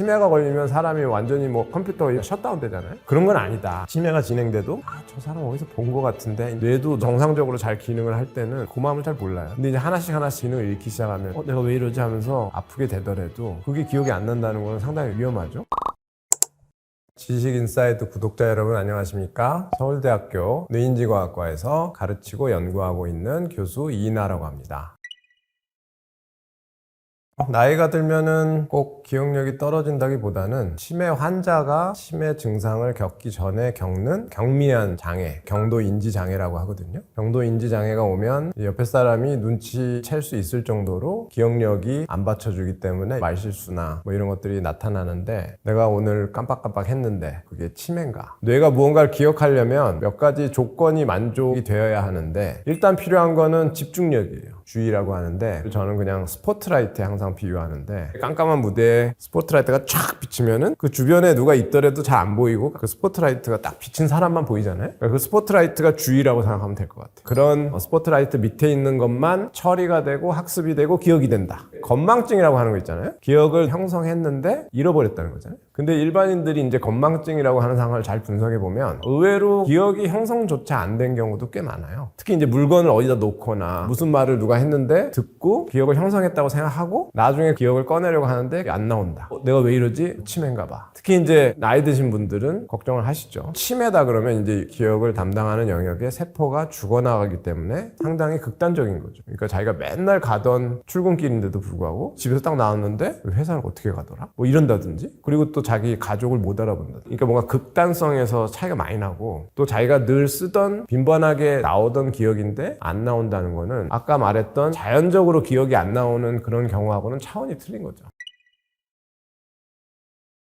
치매가 걸리면 사람이 완전히 뭐 컴퓨터 셧다운 되잖아요. 그런 건 아니다. 치매가 진행돼도 저 사람 어디서 본 것 같은데 뇌도 정상적으로 잘 기능을 할 때는 그 마음을 잘 몰라요. 근데 이제 하나씩 기능을 잃기 시작하면 내가 왜 이러지 하면서 아프게 되더라도 그게 기억이 안 난다는 건 상당히 위험하죠. 지식인사이트 구독자 여러분 안녕하십니까? 서울대학교 뇌인지과학과에서 가르치고 연구하고 있는 교수 이인하라고 합니다. 나이가 들면은 꼭 기억력이 떨어진다기보다는 치매 환자가 치매 증상을 겪기 전에 겪는 경미한 장애, 경도인지 장애라고 하거든요. 경도인지 장애가 오면 옆에 사람이 눈치챌 수 있을 정도로 기억력이 안 받쳐주기 때문에 말실수나 뭐 이런 것들이 나타나는데, 내가 오늘 깜빡깜빡 했는데 그게 치매인가? 뇌가 무언가를 기억하려면 몇 가지 조건이 만족이 되어야 하는데, 일단 필요한 거는 집중력이에요. 주의라고 하는데, 저는 그냥 스포트라이트에 항상 비유하는데, 깜깜한 무대에 스포트라이트가 쫙 비치면은 그 주변에 누가 있더라도 잘 안 보이고 그 스포트라이트가 딱 비친 사람만 보이잖아요. 그 스포트라이트가 주의라고 생각하면 될 것 같아요. 그런 스포트라이트 밑에 있는 것만 처리가 되고 학습이 되고 기억이 된다. 건망증이라고 하는 거 있잖아요. 기억을 형성했는데 잃어버렸다는 거잖아요. 근데 일반인들이 이제 건망증이라고 하는 상황을 잘 분석해 보면 의외로 기억이 형성조차 안 된 경우도 꽤 많아요. 특히 이제 물건을 어디다 놓거나 무슨 말을 누가 했는데 듣고 기억을 형성했다고 생각하고 나중에 기억을 꺼내려고 하는데 안 나온다. 내가 왜 이러지? 치매인가 봐. 특히 이제 나이 드신 분들은 걱정을 하시죠. 치매다 그러면 이제 기억을 담당하는 영역에 세포가 죽어나가기 때문에 상당히 극단적인 거죠. 그러니까 자기가 맨날 가던 출근길인데도 불구하고 집에서 딱 나왔는데 회사를 어떻게 가더라? 뭐 이런다든지, 그리고 또 자기 가족을 못 알아본다. 그러니까 뭔가 극단성에서 차이가 많이 나고, 또 자기가 늘 쓰던 빈번하게 나오던 기억인데 안 나온다는 거는 아까 말했던 자연적으로 기억이 안 나오는 그런 경우하고는 차원이 틀린 거죠.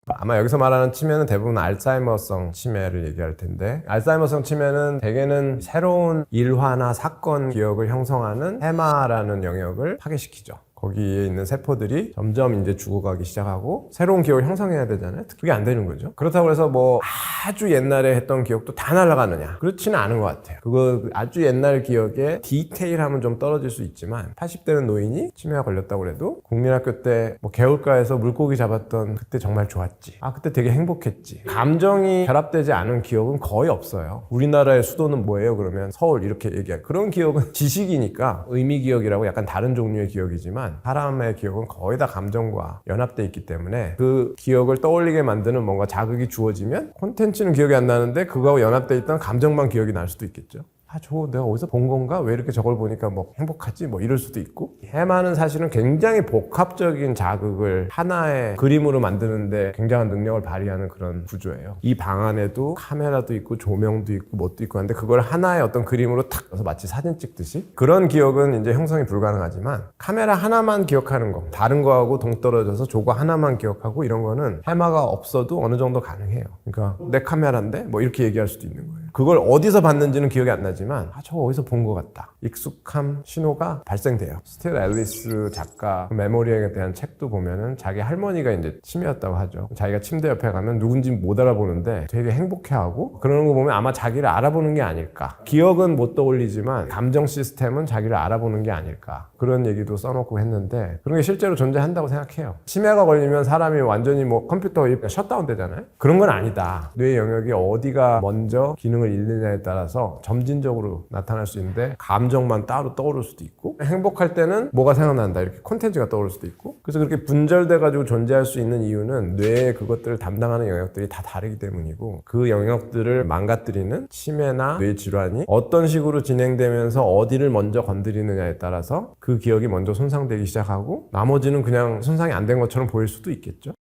아마 여기서 말하는 치매는 대부분 알츠하이머성 치매를 얘기할 텐데, 알츠하이머성 치매는 대개는 새로운 일화나 사건 기억을 형성하는 해마라는 영역을 파괴시키죠. 거기에 있는 세포들이 점점 이제 죽어가기 시작하고 새로운 기억을 형성해야 되잖아요. 그게 안 되는 거죠. 그렇다고 해서 뭐 아주 옛날에 했던 기억도 다 날아가느냐? 그렇지는 않은 것 같아요. 그거 아주 옛날 기억에 디테일하면 좀 떨어질 수 있지만, 80대는 노인이 치매가 걸렸다고 해도 국민학교 때 뭐 개울가에서 물고기 잡았던 그때 정말 좋았지. 그때 되게 행복했지. 감정이 결합되지 않은 기억은 거의 없어요. 우리나라의 수도는 뭐예요? 그러면 서울 이렇게 얘기할. 그런 기억은 지식이니까 의미 기억이라고 약간 다른 종류의 기억이지만, 사람의 기억은 거의 다 감정과 연합되어 있기 때문에 그 기억을 떠올리게 만드는 뭔가 자극이 주어지면 콘텐츠는 기억이 안 나는데 그거하고 연합되어 있던 감정만 기억이 날 수도 있겠죠. 저거 내가 어디서 본 건가? 왜 이렇게 저걸 보니까 뭐 행복하지? 뭐 이럴 수도 있고. 해마는 사실은 굉장히 복합적인 자극을 하나의 그림으로 만드는데 굉장한 능력을 발휘하는 그런 구조예요. 이 방 안에도 카메라도 있고 조명도 있고 뭣도 있고 하는데, 그걸 하나의 어떤 그림으로 탁 넣어서 마치 사진 찍듯이, 그런 기억은 이제 형성이 불가능하지만, 카메라 하나만 기억하는 거, 다른 거하고 동떨어져서 저거 하나만 기억하고 이런 거는 해마가 없어도 어느 정도 가능해요. 그러니까 내 카메라인데 뭐 이렇게 얘기할 수도 있는 거예요. 그걸 어디서 봤는지는 기억이 안 나지만 저거 어디서 본 것 같다. 익숙함 신호가 발생돼요. 스티븐 앨리스 작가 메모리에 대한 책도 보면은 자기 할머니가 이제 치매였다고 하죠. 자기가 침대 옆에 가면 누군지 못 알아보는데 되게 행복해하고 그러는 거 보면 아마 자기를 알아보는 게 아닐까. 기억은 못 떠올리지만 감정 시스템은 자기를 알아보는 게 아닐까. 그런 얘기도 써놓고 했는데, 그런 게 실제로 존재한다고 생각해요. 치매가 걸리면 사람이 완전히 뭐 컴퓨터 셧다운 되잖아요. 그런 건 아니다. 뇌 영역이 어디가 먼저 기능을 잃느냐에 따라서 점진적으로 나타날 수 있는데, 감정만 따로 떠오를 수도 있고, 행복할 때는 뭐가 생각난다 이렇게 콘텐츠가 떠오를 수도 있고, 그래서 그렇게 분절돼 가지고 존재할 수 있는 이유는 뇌의 그것들을 담당하는 영역들이 다 다르기 때문이고, 그 영역들을 망가뜨리는 치매나 뇌 질환이 어떤 식으로 진행되면서 어디를 먼저 건드리느냐에 따라서 그 기억이 먼저 손상되기 시작하고, 나머지는 그냥 손상이 안 된 것처럼 보일 수도 있겠죠.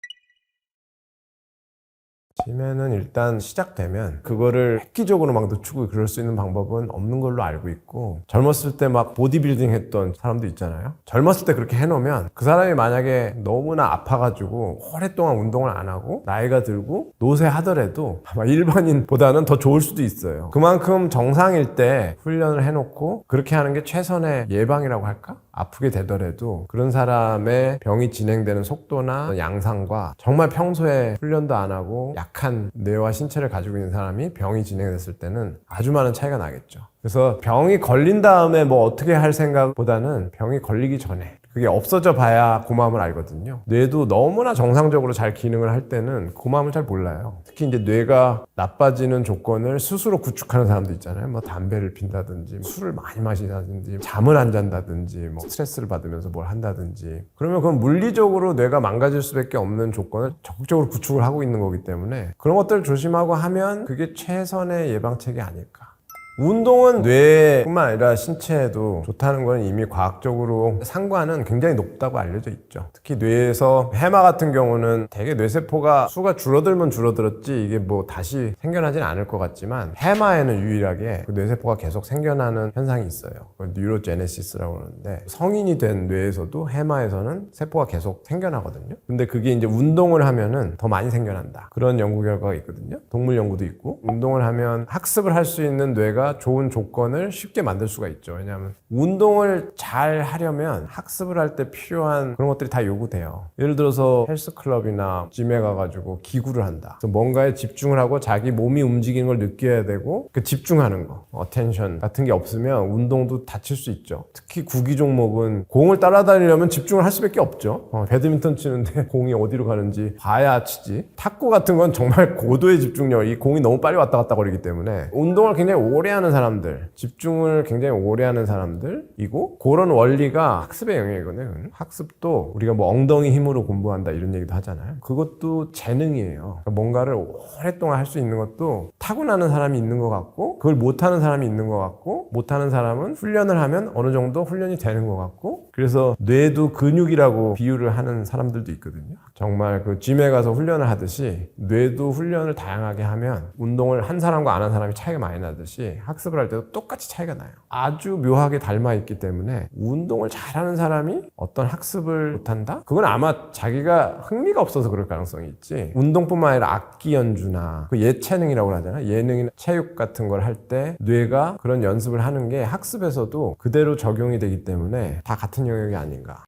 치매는 일단 시작되면 그거를 획기적으로 막 늦추고 그럴 수 있는 방법은 없는 걸로 알고 있고, 젊었을 때 막 보디빌딩 했던 사람도 있잖아요. 젊었을 때 그렇게 해놓으면 그 사람이 만약에 너무나 아파가지고 오랫동안 운동을 안 하고 나이가 들고 노쇠하더라도 아마 일반인보다는 더 좋을 수도 있어요. 그만큼 정상일 때 훈련을 해놓고 그렇게 하는 게 최선의 예방이라고 할까? 아프게 되더라도 그런 사람의 병이 진행되는 속도나 양상과 정말 평소에 훈련도 안 하고 약한 뇌와 신체를 가지고 있는 사람이 병이 진행됐을 때는 아주 많은 차이가 나겠죠. 그래서 병이 걸린 다음에 뭐 어떻게 할 생각보다는 병이 걸리기 전에 그게 없어져 봐야 고마움을 알거든요. 뇌도 너무나 정상적으로 잘 기능을 할 때는 고마움을 잘 몰라요. 특히 이제 뇌가 나빠지는 조건을 스스로 구축하는 사람도 있잖아요. 뭐 담배를 핀다든지, 술을 많이 마신다든지, 잠을 안 잔다든지, 뭐 스트레스를 받으면서 뭘 한다든지. 그러면 그건 물리적으로 뇌가 망가질 수밖에 없는 조건을 적극적으로 구축을 하고 있는 거기 때문에 그런 것들을 조심하고 하면 그게 최선의 예방책이 아닐까. 운동은 뇌뿐만 아니라 신체에도 좋다는 건 이미 과학적으로 상관은 굉장히 높다고 알려져 있죠. 특히 뇌에서 해마 같은 경우는 되게 뇌세포가 수가 줄어들면 줄어들었지 이게 뭐 다시 생겨나진 않을 것 같지만 해마에는 유일하게 그 뇌세포가 계속 생겨나는 현상이 있어요. 뉴로제네시스라고 하는데 성인이 된 뇌에서도 해마에서는 세포가 계속 생겨나거든요. 근데 그게 이제 운동을 하면은 더 많이 생겨난다. 그런 연구 결과가 있거든요. 동물 연구도 있고 운동을 하면 학습을 할 수 있는 뇌가 좋은 조건을 쉽게 만들 수가 있죠. 왜냐하면 운동을 잘 하려면 학습을 할 때 필요한 그런 것들이 다 요구돼요. 예를 들어서 헬스클럽이나 짐에 가가지고 기구를 한다. 그래서 뭔가에 집중을 하고 자기 몸이 움직이는 걸 느껴야 되고 그 집중하는 거, 어텐션 같은 게 없으면 운동도 다칠 수 있죠. 특히 구기 종목은 공을 따라다니려면 집중을 할 수밖에 없죠. 배드민턴 치는데 공이 어디로 가는지 봐야 치지. 탁구 같은 건 정말 고도의 집중력, 이 공이 너무 빨리 왔다 갔다 거리기 때문에 운동을 굉장히 오래 하는 사람들, 집중을 굉장히 오래 하는 사람들이고 그런 원리가 학습의 영역이거든요. 학습도 우리가 뭐 엉덩이 힘으로 공부한다 이런 얘기도 하잖아요. 그것도 재능이에요. 그러니까 뭔가를 오랫동안 할 수 있는 것도 타고나는 사람이 있는 것 같고 그걸 못하는 사람이 있는 것 같고 못하는 사람은 훈련을 하면 어느 정도 훈련이 되는 것 같고 그래서 뇌도 근육이라고 비유를 하는 사람들도 있거든요. 정말 그 짐에 가서 훈련을 하듯이 뇌도 훈련을 다양하게 하면 운동을 한 사람과 안 한 사람이 차이가 많이 나듯이 학습을 할 때도 똑같이 차이가 나요. 아주 묘하게 닮아 있기 때문에 운동을 잘하는 사람이 어떤 학습을 못한다? 그건 아마 자기가 흥미가 없어서 그럴 가능성이 있지. 운동뿐만 아니라 악기 연주나 그 예체능이라고 하잖아요. 예능이나 체육 같은 걸 할 때 뇌가 그런 연습을 하는 게 학습에서도 그대로 적용이 되기 때문에 다 같은 영역이 아닌가.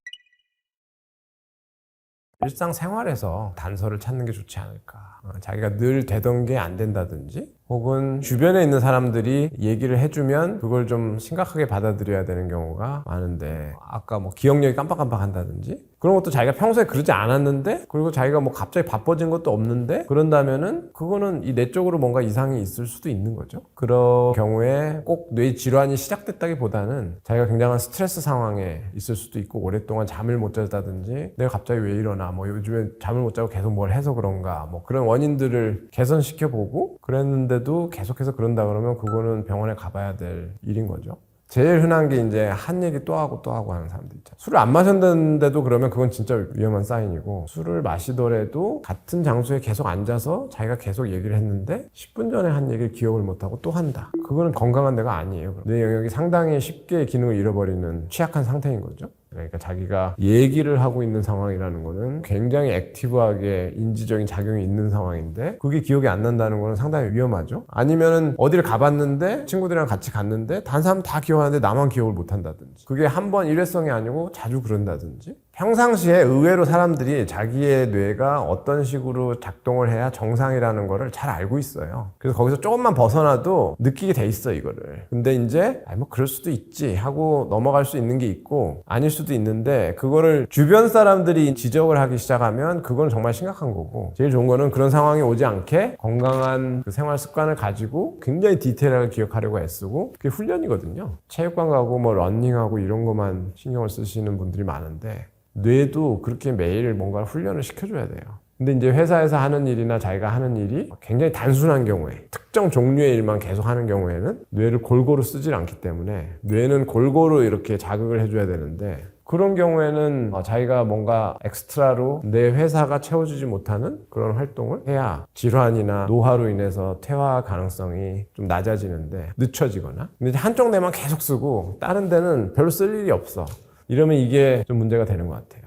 일상생활에서 단서를 찾는 게 좋지 않을까. 자기가 늘 되던 게 안 된다든지 혹은 주변에 있는 사람들이 얘기를 해주면 그걸 좀 심각하게 받아들여야 되는 경우가 많은데 아까 뭐 기억력이 깜빡깜빡 한다든지 그런 것도 자기가 평소에 그러지 않았는데 그리고 자기가 뭐 갑자기 바빠진 것도 없는데 그런다면은 그거는 이 뇌 쪽으로 뭔가 이상이 있을 수도 있는 거죠. 그런 경우에 꼭 뇌 질환이 시작됐다기보다는 자기가 굉장한 스트레스 상황에 있을 수도 있고 오랫동안 잠을 못 자다든지 내가 갑자기 왜 이러나 뭐 요즘에 잠을 못 자고 계속 뭘 해서 그런가 뭐 그런 원인들을 개선시켜보고 그랬는데도 계속해서 그런다 그러면 그거는 병원에 가봐야 될 일인 거죠. 제일 흔한 게 이제 한 얘기 또 하고 하는 사람들 있잖아요. 술을 안 마셨는데도 그러면 그건 진짜 위험한 사인이고 술을 마시더라도 같은 장소에 계속 앉아서 자기가 계속 얘기를 했는데 10분 전에 한 얘기를 기억을 못하고 또 한다. 그거는 건강한 뇌가 아니에요. 뇌 영역이 상당히 쉽게 기능을 잃어버리는 취약한 상태인 거죠. 그러니까 자기가 얘기를 하고 있는 상황이라는 거는 굉장히 액티브하게 인지적인 작용이 있는 상황인데 그게 기억이 안 난다는 거는 상당히 위험하죠. 아니면은 어디를 가봤는데 친구들이랑 같이 갔는데 다른 사람 다 기억하는데 나만 기억을 못 한다든지 그게 한 번 일회성이 아니고 자주 그런다든지 평상시에 의외로 사람들이 자기의 뇌가 어떤 식으로 작동을 해야 정상이라는 거를 잘 알고 있어요. 그래서 거기서 조금만 벗어나도 느끼게 돼 있어 이거를. 근데 이제 뭐 그럴 수도 있지 하고 넘어갈 수 있는 게 있고 아닐 수도 있는데 그거를 주변 사람들이 지적을 하기 시작하면 그건 정말 심각한 거고 제일 좋은 거는 그런 상황이 오지 않게 건강한 그 생활 습관을 가지고 굉장히 디테일하게 기억하려고 애쓰고 그게 훈련이거든요. 체육관 가고 뭐 러닝하고 이런 것만 신경을 쓰시는 분들이 많은데 뇌도 그렇게 매일 뭔가 훈련을 시켜줘야 돼요. 근데 이제 회사에서 하는 일이나 자기가 하는 일이 굉장히 단순한 경우에 특정 종류의 일만 계속 하는 경우에는 뇌를 골고루 쓰질 않기 때문에 뇌는 골고루 이렇게 자극을 해줘야 되는데 그런 경우에는 자기가 뭔가 엑스트라로 내 회사가 채워주지 못하는 그런 활동을 해야 질환이나 노화로 인해서 퇴화 가능성이 좀 낮아지는데 늦춰지거나 근데 한쪽 뇌만 계속 쓰고 다른 데는 별로 쓸 일이 없어. 이러면 이게 좀 문제가 되는 것 같아요.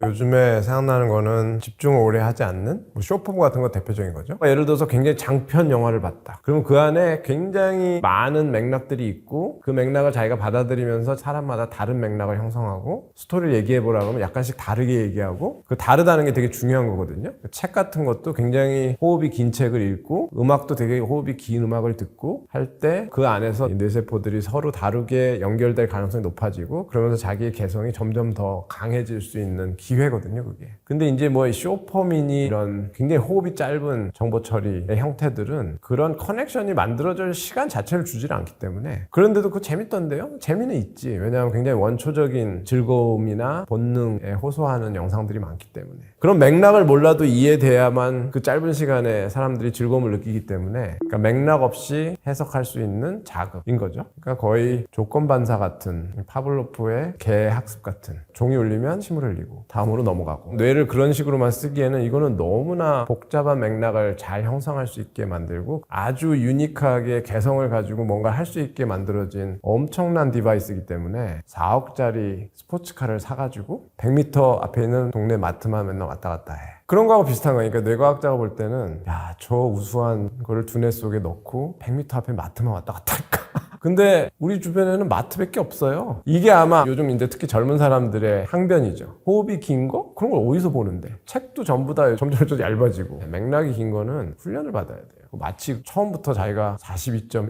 요즘에 생각나는 거는 집중을 오래 하지 않는 뭐 쇼폼 같은 거 대표적인 거죠. 예를 들어서 굉장히 장편 영화를 봤다. 그러면 그 안에 굉장히 많은 맥락들이 있고 그 맥락을 자기가 받아들이면서 사람마다 다른 맥락을 형성하고 스토리를 얘기해보라고 하면 약간씩 다르게 얘기하고 그 다르다는 게 되게 중요한 거거든요. 책 같은 것도 굉장히 호흡이 긴 책을 읽고 음악도 되게 호흡이 긴 음악을 듣고 할 때 그 안에서 이 뇌세포들이 서로 다르게 연결될 가능성이 높아지고 그러면서 자기의 개성이 점점 더 강해질 수 있는 기회거든요, 그게. 근데 이제 뭐 쇼폼이니 이런 굉장히 호흡이 짧은 정보 처리의 형태들은 그런 커넥션이 만들어질 시간 자체를 주질 않기 때문에 그런데도 그거 재밌던데요? 재미는 있지. 왜냐하면 굉장히 원초적인 즐거움이나 본능에 호소하는 영상들이 많기 때문에 그런 맥락을 몰라도 이해돼야만 그 짧은 시간에 사람들이 즐거움을 느끼기 때문에 그러니까 맥락 없이 해석할 수 있는 자극인 거죠. 그러니까 거의 조건반사 같은 파블로프의 개 학습 같은 종이 울리면 침을 흘리고 다음으로 넘어가고 뇌를 그런 식으로만 쓰기에는 이거는 너무나 복잡한 맥락을 잘 형성할 수 있게 만들고 아주 유니크하게 개성을 가지고 뭔가 할 수 있게 만들어진 엄청난 디바이스이기 때문에 4억짜리 스포츠카를 사가지고 100m 앞에 있는 동네 마트만 맨날 왔다 갔다 해. 그런 거하고 비슷한 거니까 뇌과학자가 볼 때는 야, 저 우수한 거를 두뇌 속에 넣고 100m 앞에 마트만 왔다 갔다 할까? 근데 우리 주변에는 마트밖에 없어요. 이게 아마 요즘 이제 특히 젊은 사람들의 항변이죠. 호흡이 긴 거? 그런 걸 어디서 보는데? 책도 전부 다 점점 얇아지고 맥락이 긴 거는 훈련을 받아야 돼요. 마치 처음부터 자기가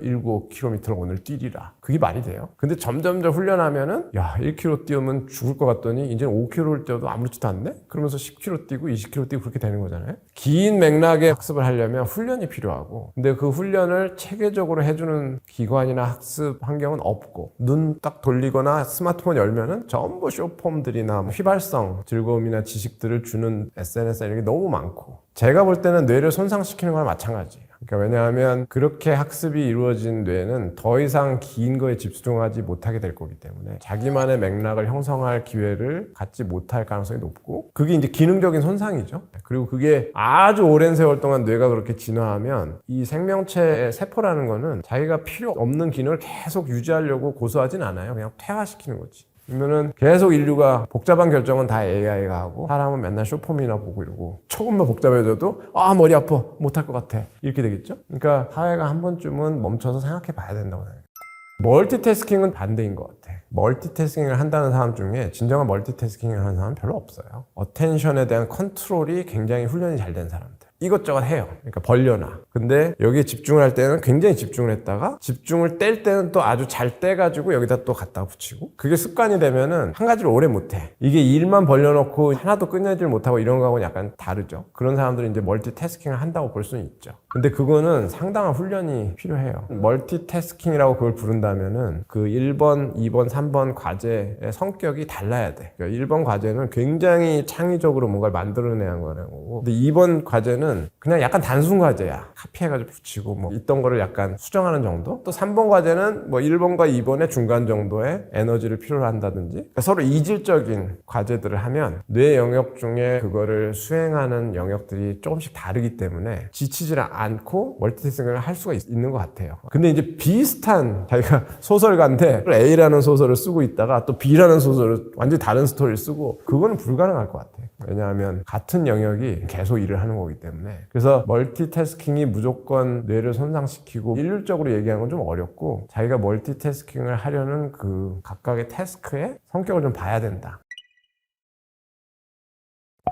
42.19km를 오늘 뛰리라. 그게 말이 돼요? 근데 점점 훈련하면은 야 1km 뛰면 죽을 것 같더니 이제 5km를 뛰어도 아무렇지도 않네? 그러면서 10km 뛰고 20km 뛰고 그렇게 되는 거잖아요. 긴 맥락의 학습을 하려면 훈련이 필요하고 근데 그 훈련을 체계적으로 해주는 기관이나 학습 환경은 없고 눈 딱 돌리거나 스마트폰 열면은 전부 쇼폼들이나 휘발성 즐거움이나 지식들을 주는 SNS 이런 게 너무 많고 제가 볼 때는 뇌를 손상시키는 거랑 마찬가지예요. 그러니까 왜냐하면 그렇게 학습이 이루어진 뇌는 더 이상 긴 거에 집중하지 못하게 될 거기 때문에 자기만의 맥락을 형성할 기회를 갖지 못할 가능성이 높고 그게 이제 기능적인 손상이죠. 그리고 그게 아주 오랜 세월 동안 뇌가 그렇게 진화하면 이 생명체의 세포라는 거는 자기가 필요 없는 기능을 계속 유지하려고 고수하진 않아요. 그냥 퇴화시키는 거지. 그러면은 계속 인류가 복잡한 결정은 다 AI가 하고 사람은 맨날 쇼폼이나 보고 이러고 조금만 복잡해져도 아 머리 아파 못할 것 같아 이렇게 되겠죠. 그러니까 사회가 한 번쯤은 멈춰서 생각해 봐야 된다고 생각해요. 멀티태스킹은 반대인 것 같아. 멀티태스킹을 한다는 사람 중에 진정한 멀티태스킹을 하는 사람은 별로 없어요. 어텐션에 대한 컨트롤이 굉장히 훈련이 잘 된 사람들. 이것저것 해요. 그러니까 벌려놔. 근데 여기에 집중을 할 때는 굉장히 집중을 했다가 집중을 뗄 때는 또 아주 잘 떼가지고 여기다 또 갖다 붙이고 그게 습관이 되면은 한 가지를 오래 못해. 이게 일만 벌려놓고 하나도 끝내질 못하고 이런 거하고는 약간 다르죠. 그런 사람들은 이제 멀티태스킹을 한다고 볼 수는 있죠. 근데 그거는 상당한 훈련이 필요해요. 멀티태스킹이라고 그걸 부른다면은 그 1번, 2번, 3번 과제의 성격이 달라야 돼. 그러니까 1번 과제는 굉장히 창의적으로 뭔가를 만들어내야 하는 거고 근데 2번 과제는 그냥 약간 단순 과제야. 카피해가지고 붙이고 뭐 있던 거를 약간 수정하는 정도? 또 3번 과제는 뭐 1번과 2번의 중간 정도의 에너지를 필요로 한다든지 그러니까 서로 이질적인 과제들을 하면 뇌 영역 중에 그거를 수행하는 영역들이 조금씩 다르기 때문에 지치지 않고 멀티태스킹을 할 수가 있는 것 같아요. 근데 이제 비슷한 자기가 소설가인데 A라는 소설을 쓰고 있다가 또 B라는 소설을 완전히 다른 스토리를 쓰고 그거는 불가능할 것 같아요. 왜냐하면 같은 영역이 계속 일을 하는 거기 때문에 그래서 멀티태스킹이 무조건 뇌를 손상시키고 일률적으로 얘기하는 건 좀 어렵고 자기가 멀티태스킹을 하려는 그 각각의 태스크의 성격을 좀 봐야 된다.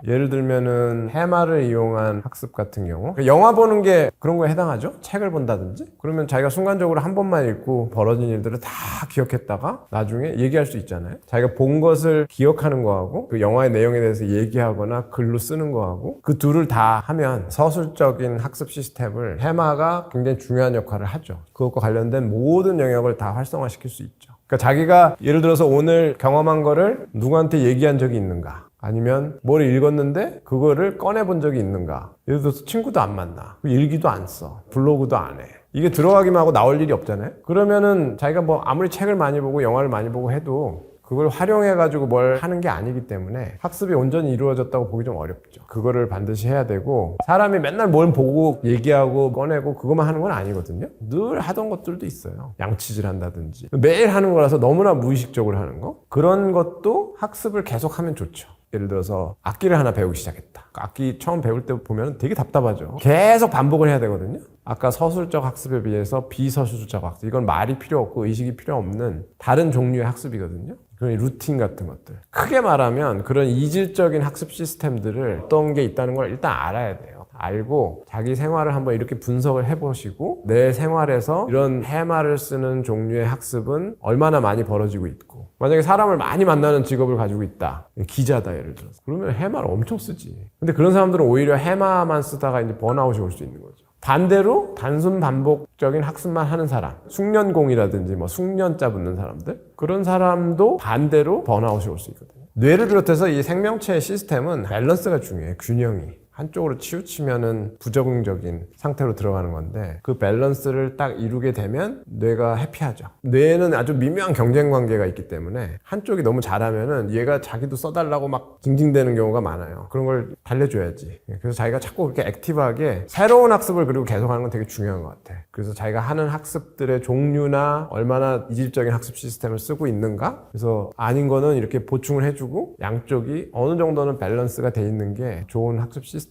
예를 들면은 해마를 이용한 학습 같은 경우 영화 보는 게 그런 거에 해당하죠? 책을 본다든지 그러면 자기가 순간적으로 한 번만 읽고 벌어진 일들을 다 기억했다가 나중에 얘기할 수 있잖아요. 자기가 본 것을 기억하는 거하고 그 영화의 내용에 대해서 얘기하거나 글로 쓰는 거하고 그 둘을 다 하면 서술적인 학습 시스템을 해마가 굉장히 중요한 역할을 하죠. 그것과 관련된 모든 영역을 다 활성화시킬 수 있죠. 그러니까 자기가 예를 들어서 오늘 경험한 거를 누구한테 얘기한 적이 있는가 아니면 뭘 읽었는데 그거를 꺼내본 적이 있는가 예를 들어서 친구도 안 만나 일기도 안 써 블로그도 안 해 이게 들어가기만 하고 나올 일이 없잖아요. 그러면은 자기가 뭐 아무리 책을 많이 보고 영화를 많이 보고 해도 그걸 활용해가지고 뭘 하는 게 아니기 때문에 학습이 온전히 이루어졌다고 보기 좀 어렵죠. 그거를 반드시 해야 되고 사람이 맨날 뭘 보고 얘기하고 꺼내고 그것만 하는 건 아니거든요. 늘 하던 것들도 있어요. 양치질 한다든지 매일 하는 거라서 너무나 무의식적으로 하는 거 그런 것도 학습을 계속하면 좋죠. 예를 들어서 악기를 하나 배우기 시작했다. 악기 처음 배울 때 보면 되게 답답하죠. 계속 반복을 해야 되거든요. 아까 서술적 학습에 비해서 비서술적 학습, 이건 말이 필요 없고 의식이 필요 없는 다른 종류의 학습이거든요. 그런 루틴 같은 것들. 크게 말하면 그런 이질적인 학습 시스템들을 어떤 게 있다는 걸 일단 알아야 돼요. 알고 자기 생활을 한번 이렇게 분석을 해보시고 내 생활에서 이런 해마를 쓰는 종류의 학습은 얼마나 많이 벌어지고 있고, 만약에 사람을 많이 만나는 직업을 가지고 있다, 기자다 예를 들어서, 그러면 해마를 엄청 쓰지. 근데 그런 사람들은 오히려 해마만 쓰다가 이제 번아웃이 올 수 있는 거죠. 반대로 단순 반복적인 학습만 하는 사람, 숙련공이라든지 뭐 숙련자 붙는 사람들, 그런 사람도 반대로 번아웃이 올 수 있거든요. 뇌를 비롯해서 이 생명체의 시스템은 밸런스가 중요해요. 균형이. 한쪽으로 치우치면은 부적응적인 상태로 들어가는 건데, 그 밸런스를 딱 이루게 되면 뇌가 해피하죠. 뇌는 아주 미묘한 경쟁 관계가 있기 때문에 한쪽이 너무 잘하면은 얘가 자기도 써달라고 막 징징대는 경우가 많아요. 그런 걸 달래줘야지. 그래서 자기가 자꾸 그렇게 액티브하게 새로운 학습을 그리고 계속하는 건 되게 중요한 것 같아. 그래서 자기가 하는 학습들의 종류나 얼마나 이질적인 학습 시스템을 쓰고 있는가, 그래서 아닌 거는 이렇게 보충을 해주고 양쪽이 어느 정도는 밸런스가 돼 있는 게 좋은 학습 시스템이에요.